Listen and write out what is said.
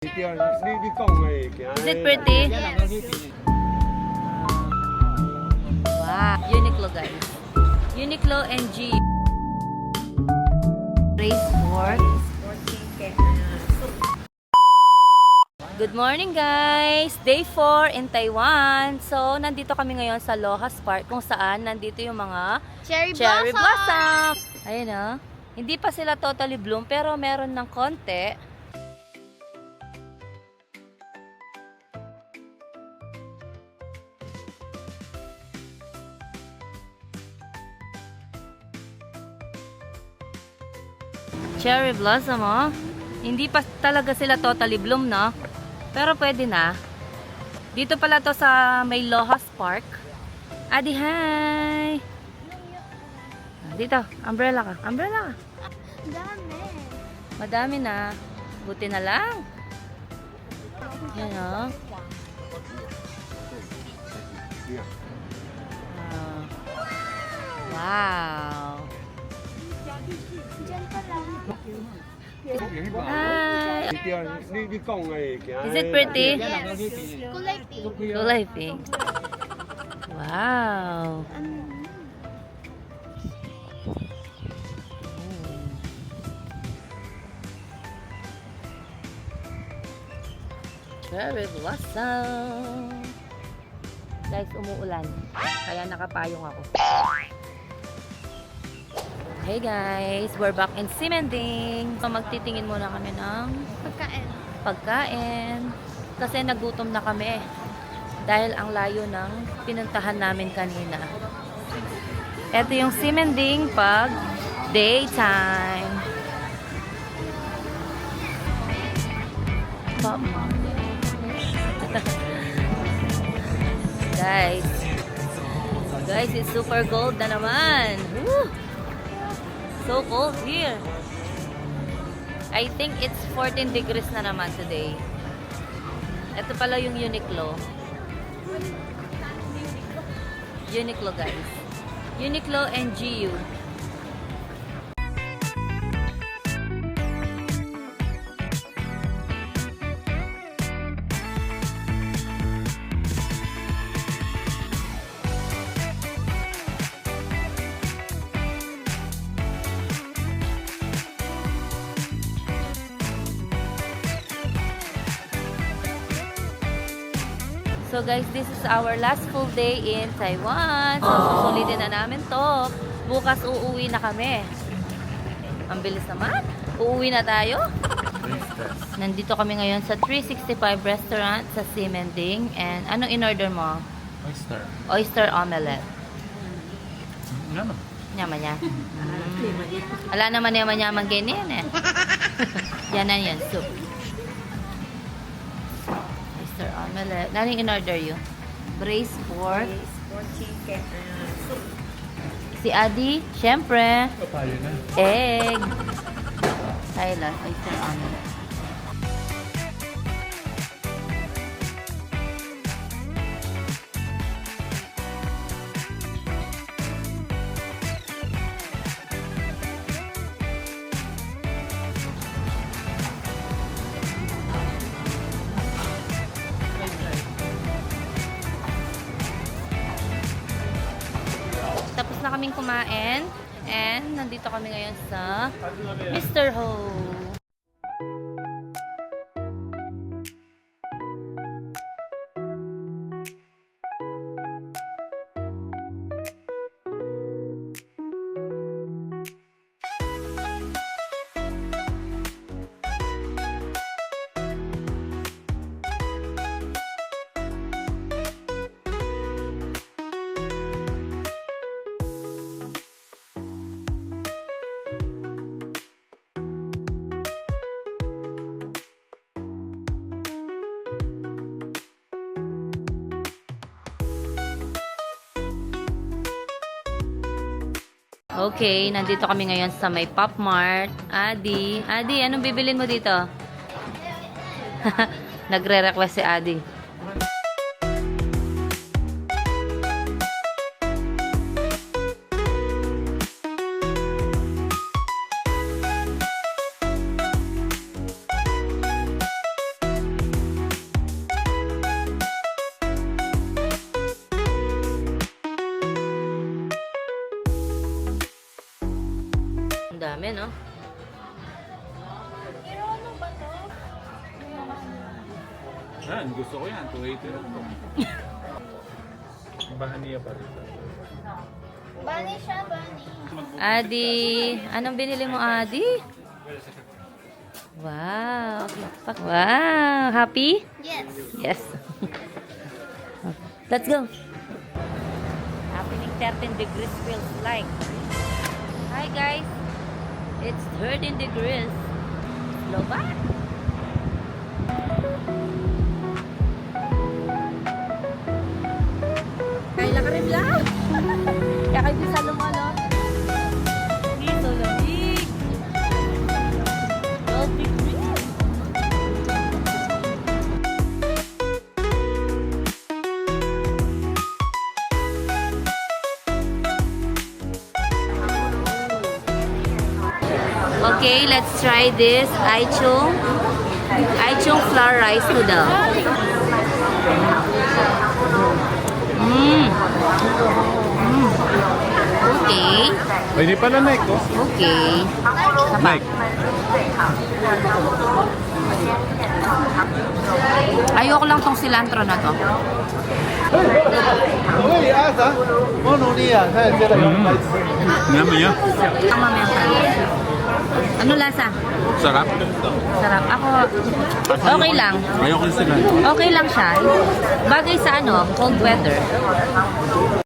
Is it pretty? Wow. Uniqlo, guys. Uniqlo and G. Race sport. Good morning, guys! Day 4 in Taiwan. So, nandito kami ngayon sa Lohas Park kung saan nandito yung mga cherry blossom. Ayun o. Hindi pa sila totally bloom pero meron ng konti. Cherry blossom, oh. Hindi pa talaga sila totally bloom, no? Pero pwede na. Dito pala to sa may Lohas Park. Adi, hi! Dito, umbrella ka. Umbrella ka. Dami. Madami na. Buti na lang. Yan, oh. Wow. Diyan pa lang. Hi! Is it pretty? Kulay pink. Kulay pink. Wow. Cherry blossom. Guys, umuulan. Kaya nakapayong ako. Hey guys, we're back in Simending. So, magtitingin muna kami ng pagkain. Kasi nagutom na kami. Dahil ang layo ng pinuntahan namin kanina. Ito yung Simending pag daytime. Guys, it's super cold na naman. Woo! So cold here. I think it's 14 degrees na naman today. Ito pala yung Uniqlo. Uniqlo, guys. Uniqlo and GU. So guys, this is our last full day in Taiwan. So susulitin na namin to. Bukas uuwi na kami. Ang bilis naman. Uuwi na tayo. Nandito kami ngayon sa 365 restaurant sa Simending. And anong in-order mo? Oyster. Oyster omelette. Ano? Yaman-ya. Wala naman yaman-yaman ganyan eh. Yan na yan, soup. Oyster omelette. Ano yung in-order you? Braised pork. Chicken. Si Adi, syempre. Tayo na. Egg. Tyler, oyster omelette. Tapos na kaming kumain and nandito kami ngayon sa Mr. Ho. Okay, nandito kami ngayon sa may Pop Mart. Adi, anong bibilin mo dito? Nagre-request si Adi. Ayan, oh. Yan, gusto ko yan. 280 lang to. Bahaniya pa rin. Bunny siya, bunny. Adi, anong binili mo, Adi? Wow. Wow. Happy? Yes. Yes. Let's go. Happening 13 degrees feels like. Hi guys. It's 13 degrees. Slow back. Kaya ka rin lang. Kaya kayo sa lumano. Dito lamig. 12 degrees. Okay, let's try this Aichung flour rice noodle. Okay. Pwede pala na ito. Okay. Mike. Ayoko lang tong cilantro na to. Namaya. Ang mamaya tayo. Ano lasa? Sarap. Sarap. Ako, okay lang. Ayoko sila. Okay lang siya. Bagay sa ano, cold weather.